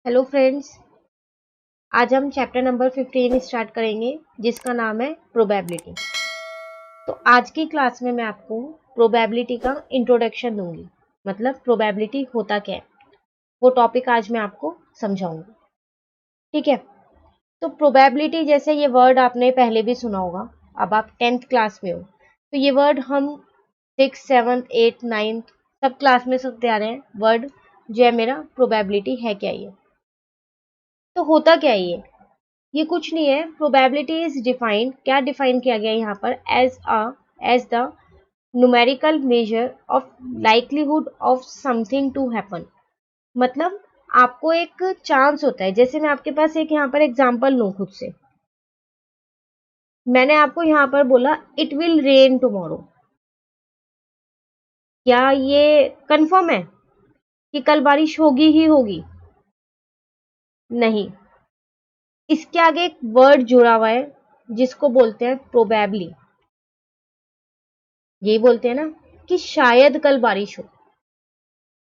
Hello friends. आज हम chapter number 15 start करेंगे जिसका नाम है प्रोबेबिलिटी। तो आज की क्लास में मैं आपको प्रोबेबिलिटी का इंट्रोडक्शन दूंगी, मतलब प्रोबेबिलिटी होता क्या है वो टॉपिक आज मैं आपको समझाऊंगी। ठीक है। तो प्रोबेबिलिटी जैसे ये वर्ड आपने पहले भी सुना होगा, अब आप 10th क्लास में हो तो ये वर्ड हम 6th 7th 8th 9th सब क्लास में सुनते आ रहे हैं। वर्ड जो है मेरा प्रोबेबिलिटी है क्या ये, तो होता क्या है ये कुछ नहीं है। प्रोबेबिलिटी इज डिफाइंड, क्या डिफाइन किया गया है यहाँ पर, as the numerical measure of likelihood of something to happen. मतलब आपको एक चांस होता है, जैसे मैं आपके पास एक यहाँ पर एग्जांपल लूं खुद से। मैंने आपको यहाँ पर बोला इट विल रेन टुमारो, क्या ये कंफर्म है कि कल बारिश होगी ही होगी? नहीं, इसके आगे एक वर्ड जुड़ा हुआ है जिसको बोलते हैं प्रोबेबली। यही बोलते हैं ना कि शायद कल बारिश हो,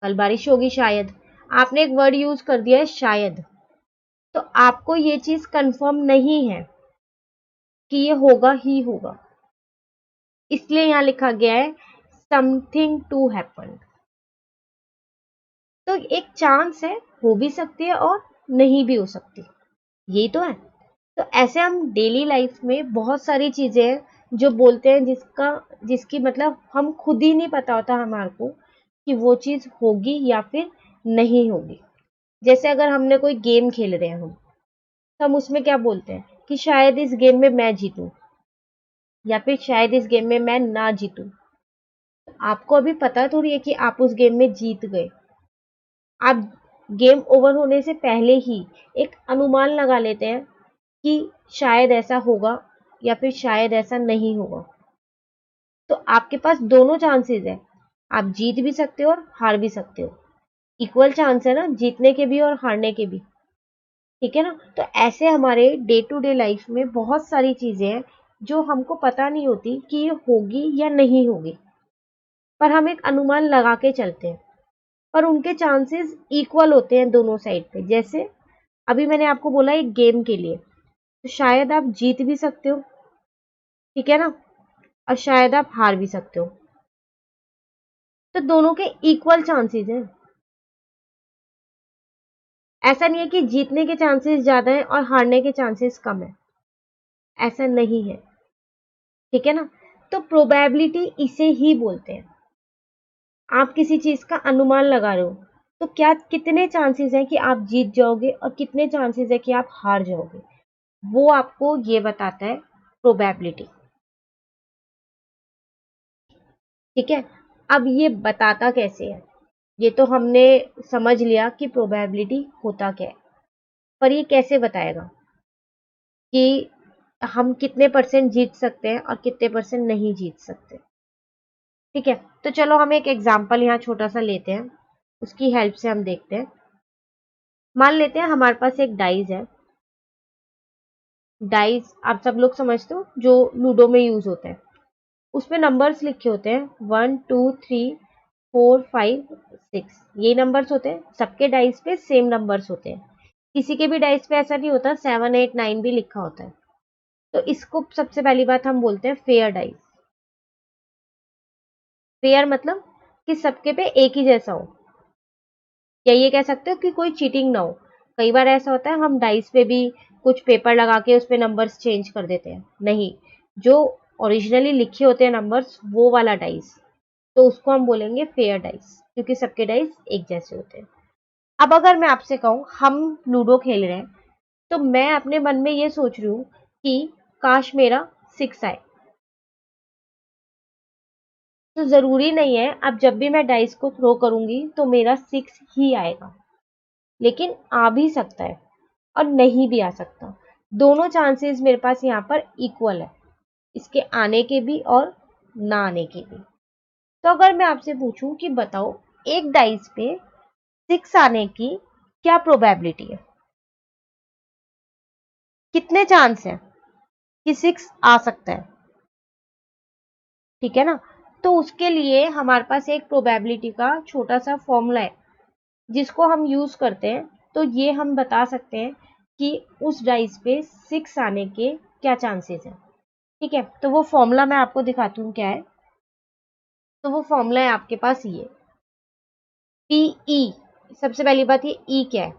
कल बारिश होगी शायद। आपने एक वर्ड यूज कर दिया है शायद, तो आपको ये चीज कंफर्म नहीं है कि ये होगा ही होगा, इसलिए यहां लिखा गया है समथिंग टू हैपन। तो एक चांस है, हो भी सकती है और नहीं भी हो सकती, यही तो है। तो ऐसे हम डेली लाइफ में बहुत सारी चीजें हैं जो बोलते हैं जिसकी मतलब हम खुद ही नहीं पता होता हमारे को कि वो चीज होगी या फिर नहीं होगी। जैसे अगर हमने कोई गेम खेल रहे हैं तो हम उसमें क्या बोलते हैं कि शायद इस गेम में मैं जीतूं या फिर शायद इस गेम में मैं ना जीतूं। आपको अभी पता थोड़ी है कि आप उस गेम में जीत गए। आप गेम ओवर होने से पहले ही एक अनुमान लगा लेते हैं कि शायद ऐसा होगा या फिर शायद ऐसा नहीं होगा। तो आपके पास दोनों चांसेस है, आप जीत भी सकते हो और हार भी सकते हो। इक्वल चांस है ना, जीतने के भी और हारने के भी। ठीक है ना। तो ऐसे हमारे डे टू डे लाइफ में बहुत सारी चीजें हैं जो हमको पता नहीं होती कि ये होगी या नहीं होगी, पर हम एक अनुमान लगा के चलते हैं, पर उनके चांसेस इक्वल होते हैं दोनों साइड पे। जैसे अभी मैंने आपको बोला एक गेम के लिए, तो शायद आप जीत भी सकते हो, ठीक है ना, और शायद आप हार भी सकते हो। तो दोनों के इक्वल चांसेस हैं। ऐसा नहीं है कि जीतने के चांसेस ज्यादा हैं और हारने के चांसेस कम है, ऐसा नहीं है। ठीक है ना। तो प्रोबेबिलिटी इसे ही बोलते हैं। आप किसी चीज का अनुमान लगा रहे हो तो क्या कितने चांसेस हैं कि आप जीत जाओगे और कितने चांसेस है कि आप हार जाओगे, वो आपको ये बताता है प्रोबेबिलिटी। ठीक है। अब ये बताता कैसे है, ये तो हमने समझ लिया कि प्रोबेबिलिटी होता क्या है, पर ये कैसे बताएगा कि हम कितने परसेंट जीत सकते हैं और कितने परसेंट नहीं जीत सकते। ठीक है। तो चलो हम एक एग्जाम्पल यहाँ छोटा सा लेते हैं, उसकी हेल्प से हम देखते हैं। मान लेते हैं हमारे पास एक डाइस है। डाइस आप सब लोग समझते हो, जो लूडो में यूज होते हैं। उसमें नंबर्स लिखे होते हैं 1 2 3 4 5 6, ये नंबर्स होते हैं। सबके डाइस पे सेम नंबर्स होते हैं, किसी के भी डाइस पे ऐसा नहीं होता 7 8 9 भी लिखा होता है। तो इसको सबसे पहली बात हम बोलते हैं फेयर डाइस। फेयर मतलब कि सबके पे एक ही जैसा हो, या ये कह सकते हो कि कोई चीटिंग ना हो। कई बार ऐसा होता है हम डाइस पे भी कुछ पेपर लगा के उस पे नंबर्स चेंज कर देते हैं, नहीं, जो ओरिजिनली लिखे होते हैं नंबर्स वो वाला डाइस, तो उसको हम बोलेंगे फेयर डाइस, क्योंकि सबके डाइस एक जैसे होते हैं। अब अगर मैं आपसे कहूं हम लूडो खेल रहे हैं, तो मैं अपने मन में ये सोच रही हूँ कि काश मेरा 6 आए। तो जरूरी नहीं है अब जब भी मैं डाइस को थ्रो करूंगी तो मेरा 6 ही आएगा, लेकिन आ भी सकता है और नहीं भी आ सकता। दोनों चांसेस मेरे पास यहाँ पर इक्वल है, इसके आने के भी और ना आने के भी। तो अगर मैं आपसे पूछूं कि बताओ एक डाइस पे 6 आने की क्या प्रोबेबिलिटी है, कितने चांस है कि 6 आ सकता है? ठीक है ना। तो उसके लिए हमारे पास एक प्रोबेबिलिटी का छोटा सा फॉर्मूला है जिसको हम यूज करते हैं। तो ये हम बता सकते हैं कि उस डाइस पे 6 आने के क्या चांसेस हैं। ठीक है, तो वो फॉर्मूला मैं आपको दिखाती हूँ क्या है। तो वो फॉर्मूला है आपके पास ये PE। सबसे पहली बात ये E क्या है,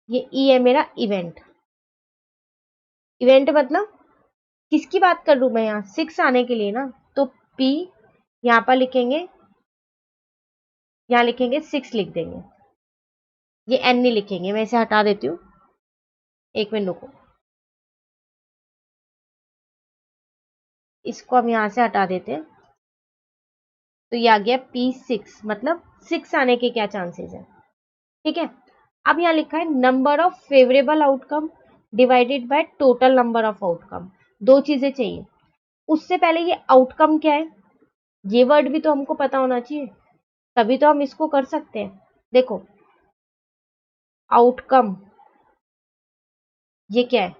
ये E है मेरा इवेंट। इवेंट मतलब किसकी बात कर रही हूँ मैं यहाँ, 6 आने के लिए ना, तो P यहाँ पर लिखेंगे, यहाँ लिखेंगे 6 लिख देंगे, ये N नहीं लिखेंगे, मैं इसे हटा देती हूँ, एक मिनट रुको, इसको हम यहाँ से हटा देते हैं। तो ये आ गया P6, मतलब 6 आने के क्या चांसेस है। ठीक है, अब यहाँ लिखा है number of favourable outcome divided by total number of outcome. दो चीजें चाहिए, उससे पहले ये आउटकम क्या है, ये वर्ड भी तो हमको पता होना चाहिए, तभी तो हम इसको कर सकते हैं। देखो आउटकम ये क्या है,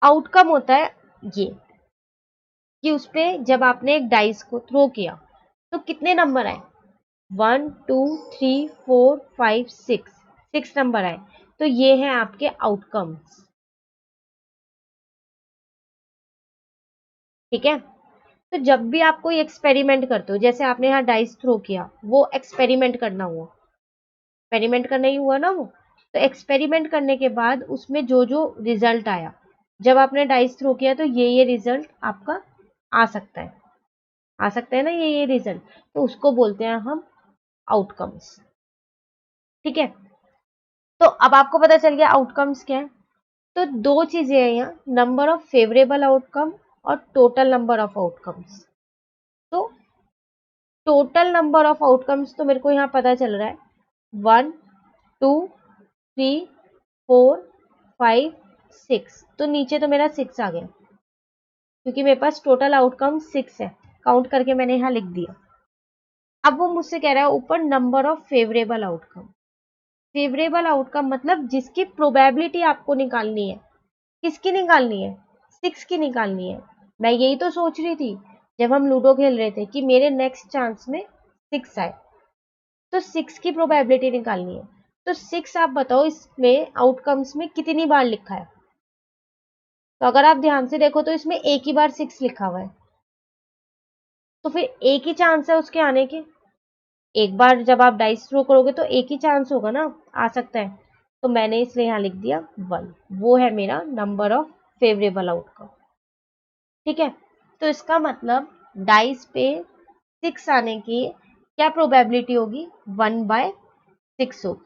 आउटकम होता है ये कि उस पे जब आपने एक डाइस को थ्रो किया तो कितने नंबर आए, 1 2 3 4 5 6 नंबर आए, तो ये है आपके आउटकम्स। ठीक है, तो जब भी आप कोई एक्सपेरिमेंट करते हो, जैसे आपने यहाँ डाइस थ्रो किया, वो एक्सपेरिमेंट करना हुआ, एक्सपेरिमेंट करना ही हुआ ना वो, तो एक्सपेरिमेंट करने के बाद उसमें जो जो रिजल्ट आया, जब आपने डाइस थ्रो किया तो ये रिजल्ट आपका आ सकता है, आ सकता है ना ये रिजल्ट, तो उसको बोलते हैं हम आउटकम्स। ठीक है, तो अब आपको पता चल गया आउटकम्स क्या है। तो दो चीजें हैं यहाँ, नंबर ऑफ फेवरेबल आउटकम और टोटल नंबर ऑफ आउटकम्स। तो टोटल नंबर ऑफ आउटकम्स तो मेरे को यहाँ पता चल रहा है 1 2 3 4 5 6, तो नीचे तो मेरा 6 आ गया, क्योंकि मेरे पास टोटल आउटकम 6 है, काउंट करके मैंने यहाँ लिख दिया। अब वो मुझसे कह रहा है ऊपर number of favourable outcome. Favourable outcome मतलब जिसकी प्रोबेबिलिटी आपको निकालनी है, किसकी निकालनी है, 6 की निकालनी है। मैं यही तो सोच रही थी जब हम लूडो खेल रहे थे कि मेरे नेक्स्ट चांस में 6 आए, तो 6 की प्रोबेबिलिटी निकालनी है। तो 6 आप बताओ इसमें आउटकम्स में कितनी बार लिखा है, तो अगर आप ध्यान से देखो तो इसमें एक ही बार 6 लिखा हुआ है, तो फिर एक ही चांस है उसके आने के। एक बार जब आप डाइस थ्रो करोगे तो एक ही चांस होगा ना, आ सकता है, तो मैंने इसलिए यहाँ लिख दिया 1, वो है मेरा नंबर ऑफ फेवरेबल आउटकम। ठीक है, तो इसका मतलब डाइस पे 6 आने की क्या प्रोबेबिलिटी होगी, 1/6 होगी।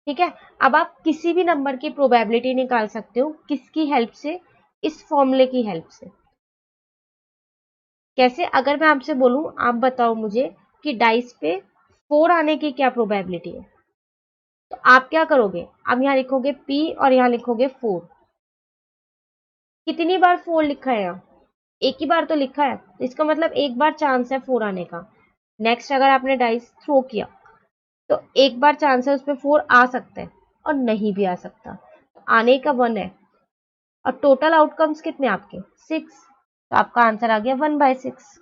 ठीक है, अब आप किसी भी नंबर की प्रोबेबिलिटी निकाल सकते हो, किसकी हेल्प से, इस फॉर्मूले की हेल्प से। कैसे, अगर मैं आपसे बोलूं आप बताओ मुझे कि डाइस पे 4 आने की क्या प्रोबेबिलिटी है, तो आप क्या करोगे, आप यहाँ लिखोगे P और यहाँ लिखोगे 4। कितनी बार 4 लिखा है यहाँ, एक ही बार तो लिखा है, इसका मतलब एक बार चांस है 4 आने का। नेक्स्ट अगर आपने डाइस थ्रो किया तो एक बार चांस है उसमें 4 आ सकता है और नहीं भी आ सकता, तो आने का 1 है, और टोटल आउटकम्स कितने आपके 6, तो आपका आंसर आ गया 1/6।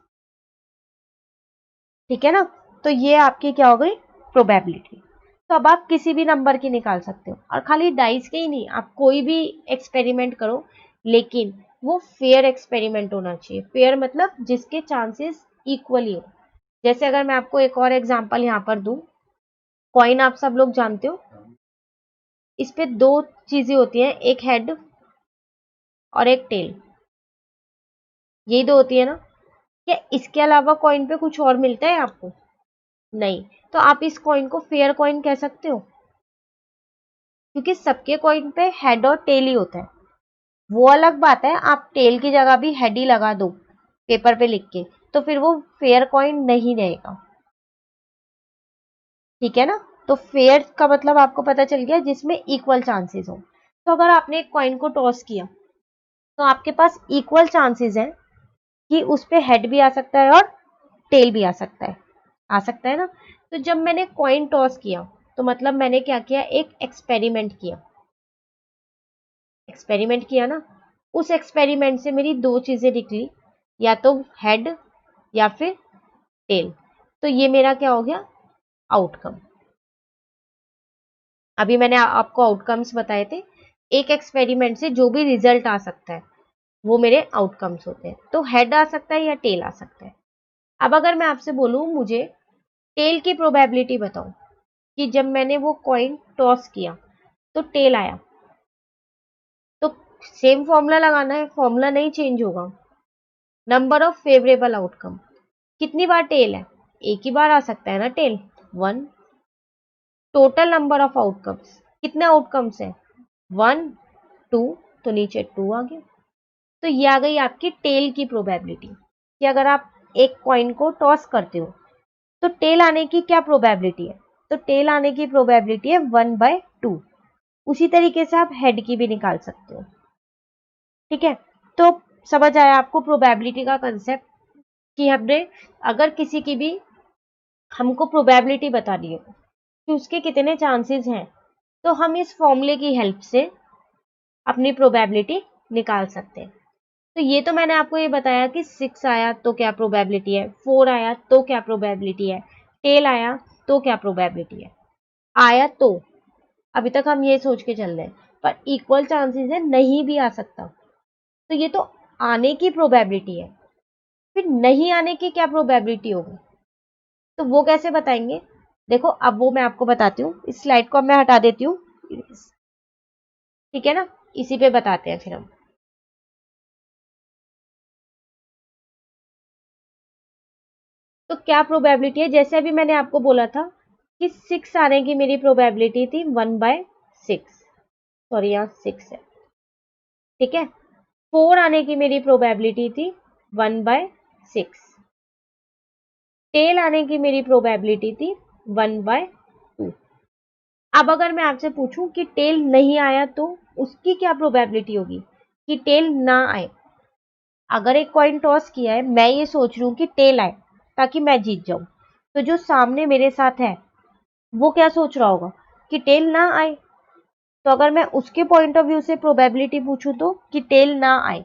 ठीक है ना, तो ये आपकी क्या हो गई, प्रोबेबिलिटी। तो अब आप किसी भी नंबर की निकाल सकते हो, और खाली डाइस के ही नहीं, आप कोई भी एक्सपेरिमेंट करो, लेकिन वो फेयर एक्सपेरिमेंट होना चाहिए। फेयर मतलब जिसके चांसेस इक्वली हो। जैसे अगर मैं आपको एक और एग्जांपल यहाँ पर दूं, कॉइन आप सब लोग जानते हो, इस पे दो चीजें होती हैं, एक हेड और एक टेल, यही दो होती है ना, क्या इसके अलावा कॉइन पे कुछ और मिलता है आपको, नहीं, तो आप इस कॉइन को फेयर कॉइन कह सकते हो, क्योंकि सबके कॉइन पे हेड और टेल ही होता है। वो अलग बात है आप टेल की जगह भी हेड ही लगा दो पेपर पे लिख के, तो फिर वो फेयर कॉइन नहीं रहेगा। ठीक है ना, तो फेयर का मतलब आपको पता चल गया जिसमें इक्वल चांसेस हो। तो अगर आपने एक कॉइन को टॉस किया तो आपके पास इक्वल चांसेस हैं कि उस पे हेड भी आ सकता है और टेल भी आ सकता है, आ सकता है ना। तो जब मैंने कॉइन टॉस किया तो मतलब मैंने क्या किया, एक एक्सपेरिमेंट किया, एक्सपेरिमेंट किया ना, उस एक्सपेरिमेंट से मेरी दो चीजें निकली, या तो हेड या फिर टेल, तो ये मेरा क्या हो गया, आउटकम। अभी मैंने आपको आउटकम्स बताए थे, एक एक्सपेरिमेंट से जो भी रिजल्ट आ सकता है वो मेरे आउटकम्स होते हैं। तो हेड आ सकता है या टेल आ सकता है। अब अगर मैं आपसे बोलूं मुझे टेल की प्रोबेबिलिटी बताओ कि जब मैंने वो कॉइन टॉस किया तो टेल आया, तो सेम फॉर्मूला लगाना है, फॉर्मूला नहीं चेंज होगा। नंबर ऑफ फेवरेबल आउटकम, कितनी बार टेल है, एक ही बार आ सकता है ना tail, 1। Total number of outcomes, कितने आउटकम्स है, 1 2, तो नीचे 2 आ गया। तो ये आ गई आपकी टेल की प्रोबेबिलिटी कि अगर आप एक कॉइन को टॉस करते हो तो टेल आने की क्या प्रोबेबिलिटी है, तो टेल आने की प्रोबेबिलिटी है 1/2। उसी तरीके से आप हेड की भी निकाल सकते हो। ठीक है, तो समझ आया आपको प्रोबेबिलिटी का कंसेप्ट कि हमने अगर किसी की भी हमको प्रोबेबिलिटी बतानी है कि उसके कितने चांसेस हैं, तो हम इस फॉर्मूले की हेल्प से अपनी प्रोबेबिलिटी निकाल सकते हैं। तो ये तो मैंने आपको ये बताया कि 6 आया तो क्या प्रोबेबिलिटी है, 4 आया तो क्या प्रोबेबिलिटी है, टेल आया तो क्या प्रोबेबिलिटी है। आया तो अभी तक हम ये सोच के चल रहे हैं, पर इक्वल चांसेस है नहीं भी आ सकता। तो ये तो आने की प्रोबेबिलिटी है, फिर नहीं आने की क्या प्रोबेबिलिटी होगी, तो वो कैसे बताएंगे। देखो अब वो मैं आपको बताती हूँ, इस स्लाइड को अब मैं हटा देती हूँ, ठीक है ना, इसी पे बताते हैं फिर हम। तो क्या प्रोबेबिलिटी है, जैसे अभी मैंने आपको बोला था कि 6 आने की मेरी प्रोबेबिलिटी थी 1/6, सॉरी यहाँ 6 है, ठीक है। 4 आने की मेरी प्रोबेबिलिटी थी 1/6। टेल आने की मेरी प्रोबेबिलिटी थी 1/2। अब अगर मैं आपसे पूछूं कि टेल नहीं आया तो उसकी क्या प्रोबेबिलिटी होगी कि टेल ना आए। अगर एक कॉइन टॉस किया है, मैं ये सोच रही हूँ कि टेल आए ताकि मैं जीत जाऊं, तो जो सामने मेरे साथ है वो क्या सोच रहा होगा कि टेल ना आए। तो अगर मैं उसके पॉइंट ऑफ व्यू से प्रोबेबिलिटी पूछूं तो कि टेल ना आए,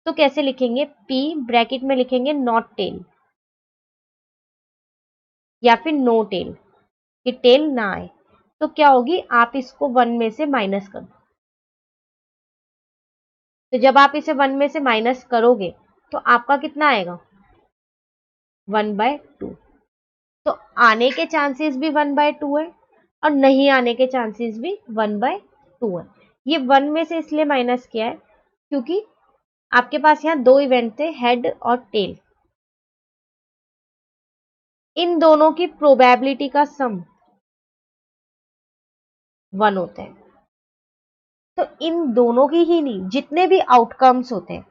तो कैसे लिखेंगे, पी ब्रैकेट में लिखेंगे नॉट टेल या फिर नो टेल, कि टेल ना आए। तो क्या होगी, आप इसको 1 में से माइनस कर दो। तो जब आप इसे 1 में से माइनस करोगे तो आपका कितना आएगा, 1/2। तो आने के चांसेस भी 1/2 है और नहीं आने के चांसेस भी 1/2 है। ये 1 में से इसलिए माइनस किया है क्योंकि आपके पास यहाँ दो इवेंट थे, हेड और टेल। इन दोनों की प्रोबेबिलिटी का सम 1 होता है। तो इन दोनों की ही नहीं, जितने भी आउटकम्स होते हैं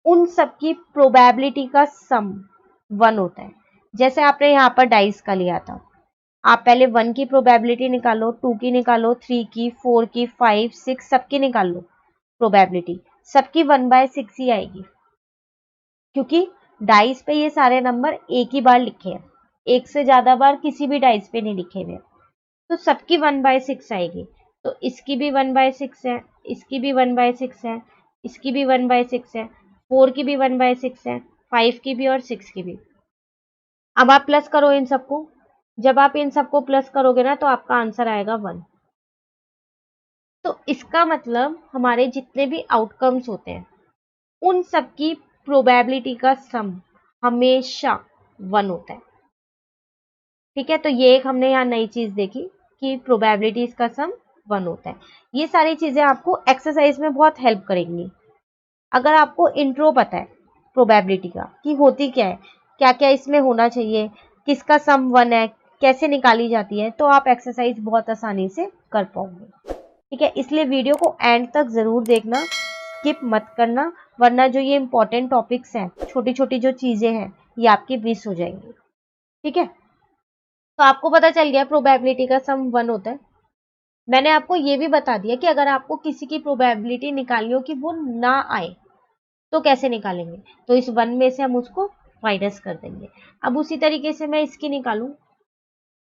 उन सबकी प्रोबेबिलिटी का सम 1 होता है। जैसे आपने यहाँ पर डाइस का लिया था, आप पहले 1 की प्रोबेबिलिटी निकालो, 2 की निकालो, 3 की, 4 की, 5 6 सबकी निकाल लो प्रोबेबिलिटी, सबकी 1/6 ही आएगी क्योंकि डाइस पे ये सारे नंबर एक ही बार लिखे हैं, एक से ज्यादा बार किसी भी डाइस पे नहीं लिखे हुए, तो सबकी 1/6 आएगी। तो इसकी भी 1/6 है, इसकी भी 1/6 है, इसकी भी 1/6 है, 4 की भी 1/6 है, 5 की भी और 6 की भी। अब आप प्लस करो इन सबको, जब आप इन सबको प्लस करोगे ना तो आपका आंसर आएगा 1। तो इसका मतलब हमारे जितने भी आउटकम्स होते हैं उन सबकी प्रोबेबिलिटी का सम हमेशा 1 होता है। ठीक है, तो ये एक हमने यहाँ नई चीज देखी कि प्रोबेबिलिटीज का सम 1 होता है। ये सारी चीजें आपको एक्सरसाइज में बहुत हेल्प करेंगी। अगर आपको इंट्रो पता है प्रोबेबिलिटी का कि होती क्या है, क्या क्या इसमें होना चाहिए, किसका सम 1 है, कैसे निकाली जाती है, तो आप एक्सरसाइज बहुत आसानी से कर पाओगे। ठीक है, इसलिए वीडियो को एंड तक जरूर देखना, स्किप मत करना, वरना जो ये इंपॉर्टेंट टॉपिक्स हैं, छोटी छोटी जो चीजें हैं, ये आपकी मिस हो जाएंगी। ठीक है, तो आपको पता चल गया प्रोबेबिलिटी का सम 1 होता है। मैंने आपको ये भी बता दिया कि अगर आपको किसी की प्रोबेबिलिटी निकालनी हो कि वो ना आए तो कैसे निकालेंगे, तो इस 1 में से हम उसको माइनस कर देंगे। अब उसी तरीके से मैं इसकी निकालूं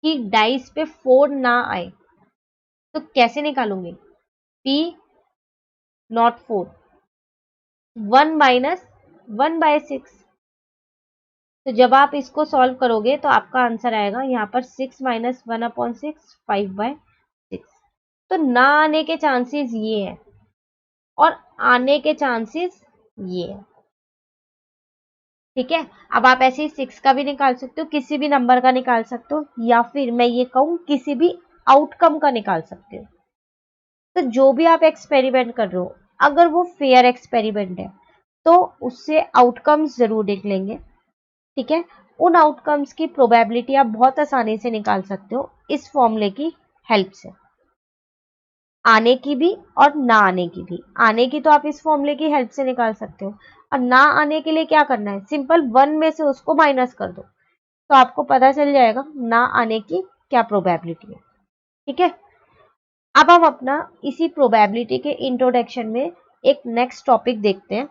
कि डाइस पे 4 ना आए तो कैसे निकालूंगी, P नॉट 4, 1 - 1/6। तो जब आप इसको सॉल्व करोगे तो आपका आंसर आएगा यहाँ पर 6 माइनस 1/6 5/6। तो ना आने के चांसेस ये है और आने के चांसेस ये है। ठीक है, अब आप ऐसे ही 6 का भी निकाल सकते हो, किसी भी नंबर का निकाल सकते हो, या फिर मैं ये कहूँ किसी भी आउटकम का निकाल सकते हो। तो जो भी आप एक्सपेरिमेंट कर रहे हो, अगर वो फेयर एक्सपेरिमेंट है तो उससे आउटकम्स जरूर निकलेंगे। ठीक है, उन आउटकम्स की प्रोबेबिलिटी आप बहुत आसानी से निकाल सकते हो इस फॉर्मूले की हेल्प से, आने की भी और ना आने की भी। आने की तो आप इस फॉर्मूले की हेल्प से निकाल सकते हो, और ना आने के लिए क्या करना है, सिंपल 1 में से उसको माइनस कर दो तो आपको पता चल जाएगा ना आने की क्या प्रोबेबिलिटी है। ठीक है, अब हम अपना इसी प्रोबेबिलिटी के इंट्रोडक्शन में एक नेक्स्ट टॉपिक देखते हैं।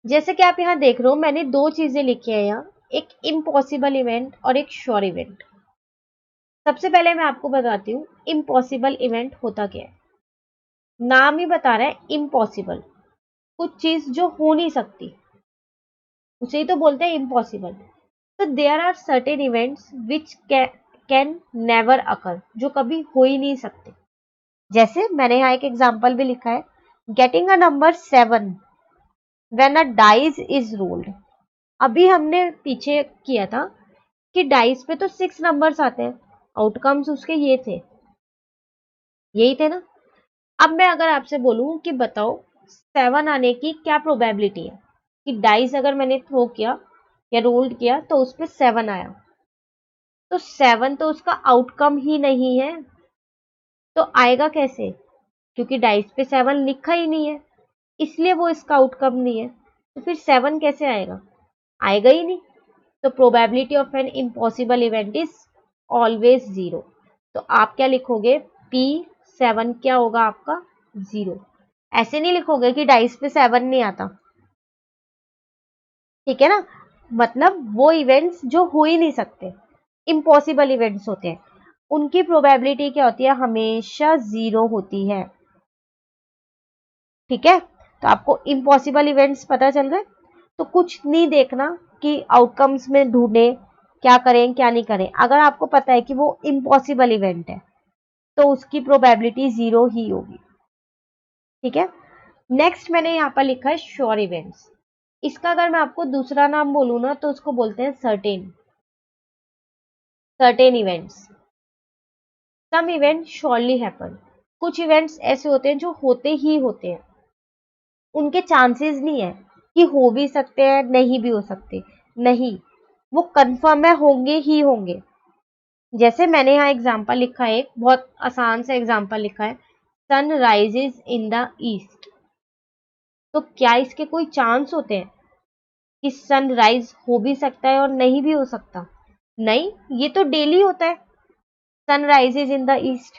जैसे कि आप यहाँ देख रहे हो, मैंने दो चीजें लिखी है यहाँ, एक इम्पॉसिबल इवेंट और एक श्योर इवेंट। सबसे पहले मैं आपको बताती हूँ इम्पॉसिबल इवेंट होता क्या है। नाम ही बता रहा है इम्पॉसिबल, कुछ चीज जो हो नहीं सकती उसे ही तो बोलते हैं इम्पॉसिबल। तो there are certain events which can never occur, जो कभी हो ही नहीं सकते। जैसे मैंने यहाँ एक एग्जाम्पल भी लिखा है, getting a number 7 when a dice is rolled. अभी हमने पीछे किया था कि डाइस पे तो 6 नंबर्स आते हैं, आउटकम्स उसके ये थे, यही थे ना। अब मैं अगर आपसे बोलूं कि बताओ 7 आने की क्या प्रोबेबिलिटी है, कि डाइस अगर मैंने थ्रो किया या रोल्ड किया तो उस पर 7 आया, तो 7 तो उसका आउटकम ही नहीं है, तो आएगा कैसे, क्योंकि डाइस पे 7 लिखा ही नहीं है, इसलिए वो इसका आउटकम नहीं है। तो फिर 7 कैसे आएगा, आएगा ही नहीं। तो probability of an impossible event is always 0। तो आप क्या लिखोगे, P7 क्या होगा आपका, 0। ऐसे नहीं लिखोगे कि डाइस पे 7 नहीं आता। ठीक है ना, मतलब वो इवेंट्स जो हो ही नहीं सकते, इम्पॉसिबल इवेंट्स होते हैं, उनकी प्रोबेबिलिटी क्या होती है, हमेशा 0 होती है। ठीक है, तो आपको इम्पॉसिबल इवेंट्स पता चल रहे, तो कुछ नहीं देखना कि आउटकम्स में ढूंढे क्या करें क्या नहीं करें। अगर आपको पता है कि वो इम्पॉसिबल इवेंट है तो उसकी प्रोबेबिलिटी 0 ही होगी। ठीक है, नेक्स्ट मैंने यहाँ पर लिखा है श्योर इवेंट्स। इसका अगर मैं आपको दूसरा नाम बोलूँ ना तो उसको बोलते हैं certain events. Some event surely happen, कुछ इवेंट्स ऐसे होते हैं जो होते ही होते हैं, उनके चांसेस नहीं है कि हो भी सकते हैं नहीं भी हो सकते, नहीं, वो कंफर्म है होंगे ही होंगे। जैसे मैंने यहाँ एग्जांपल लिखा है, एक बहुत आसान सा एग्जांपल लिखा है, sun rises in the east. तो क्या इसके कोई चांस होते हैं कि सनराइज हो भी सकता है और नहीं भी हो सकता, नहीं, ये तो डेली होता है सनराइजेज इन द ईस्ट।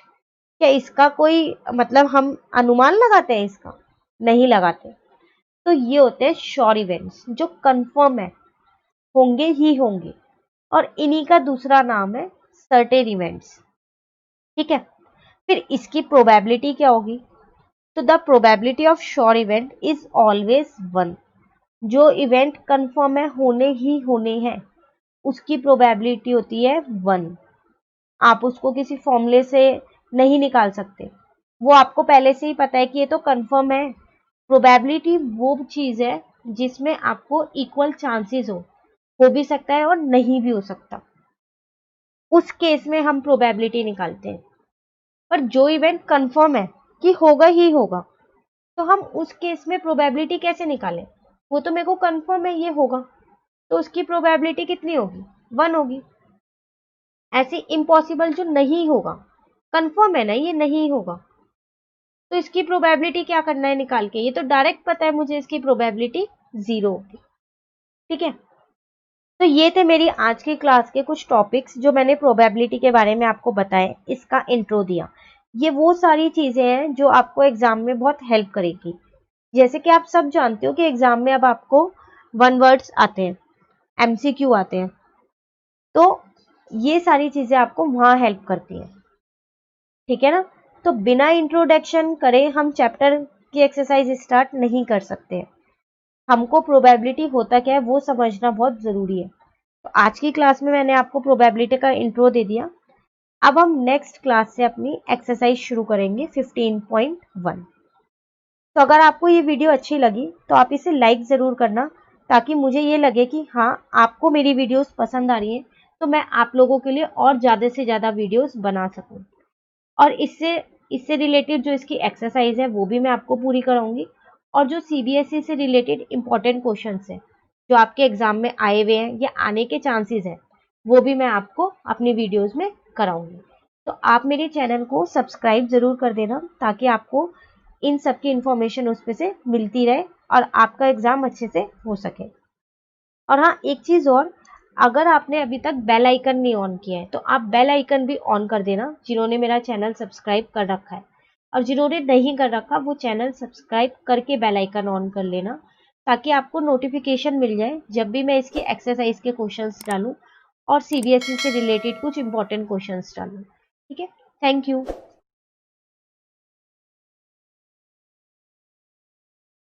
क्या इसका कोई मतलब हम अनुमान लगाते हैं इसका, नहीं लगाते। तो ये होते हैं श्योर इवेंट्स जो कंफर्म है, होंगे ही होंगे, और इन्हीं का दूसरा नाम है सर्टेन इवेंट्स। ठीक है, फिर इसकी प्रोबेबिलिटी क्या होगी, तो the probability of sure event is always 1। जो इवेंट कंफर्म है होने ही होने हैं उसकी प्रोबेबिलिटी होती है 1। आप उसको किसी फॉर्मूले से नहीं निकाल सकते, वो आपको पहले से ही पता है कि ये तो कंफर्म है। प्रोबेबिलिटी वो चीज है जिसमें आपको इक्वल चांसेस हो भी सकता है और नहीं भी हो सकता, उस केस में हम प्रोबेबिलिटी निकालते हैं। पर जो इवेंट कंफर्म है कि होगा ही होगा, तो हम उस केस में प्रोबेबिलिटी कैसे निकालें, वो तो मेरे को कंफर्म है ये होगा, तो उसकी प्रोबेबिलिटी कितनी होगी, 1 होगी। ऐसे इम्पॉसिबल जो नहीं होगा, कंफर्म है ना ये नहीं होगा, तो इसकी प्रोबेबिलिटी क्या करना है निकाल के, ये तो डायरेक्ट पता है मुझे इसकी प्रोबेबिलिटी 0 होगी। ठीक है, तो ये थे मेरी आज की क्लास के कुछ टॉपिक्स जो मैंने प्रोबेबिलिटी के बारे में आपको बताए, इसका इंट्रो दिया। ये वो सारी चीजें हैं जो आपको एग्जाम में बहुत हेल्प करेगी। जैसे कि आप सब जानते हो कि एग्जाम में अब आपको 1 वर्ड्स आते हैं, MCQ आते हैं, तो ये सारी चीजें आपको वहां हेल्प करती हैं। ठीक है ना, तो बिना इंट्रोडक्शन करे हम चैप्टर की एक्सरसाइज स्टार्ट नहीं कर सकते। हमको प्रोबेबिलिटी होता क्या है वो समझना बहुत ज़रूरी है। तो आज की क्लास में मैंने आपको प्रोबेबिलिटी का इंट्रो दे दिया। अब हम नेक्स्ट क्लास से अपनी एक्सरसाइज शुरू करेंगे 15.1। तो अगर आपको ये वीडियो अच्छी लगी तो आप इसे लाइक ज़रूर करना, ताकि मुझे ये लगे कि हाँ, आपको मेरी वीडियोस पसंद आ रही हैं, तो मैं आप लोगों के लिए और ज़्यादा से ज़्यादा वीडियोस बना सकूँ। और इससे इससे रिलेटेड जो इसकी एक्सरसाइज है वो भी मैं आपको पूरी कराऊंगी, और जो सीबीएसई से रिलेटेड इंपॉर्टेंट क्वेश्चंस हैं जो आपके एग्जाम में आए हुए हैं या आने के चांसेस हैं, वो भी मैं आपको अपनी वीडियोस में कराऊंगी। तो आप मेरे चैनल को सब्सक्राइब जरूर कर देना, ताकि आपको इन सब की इंफॉर्मेशन उस पे से मिलती रहे और आपका एग्जाम अच्छे से हो सके। और हाँ, एक चीज़ और, अगर आपने अभी तक बेल आइकन नहीं ऑन किया है तो आप बेल आइकन भी ऑन कर देना, जिन्होंने मेरा चैनल सब्सक्राइब कर रखा है। और जिन्होंने नहीं कर रखा वो चैनल सब्सक्राइब करके बेल आइकन ऑन कर लेना, ताकि आपको नोटिफिकेशन मिल जाए जब भी मैं इसकी एक्सरसाइज के क्वेश्चंस डालूं और सीबीएसई से रिलेटेड कुछ इंपॉर्टेंट क्वेश्चंस डालूं। ठीक है, थैंक यू।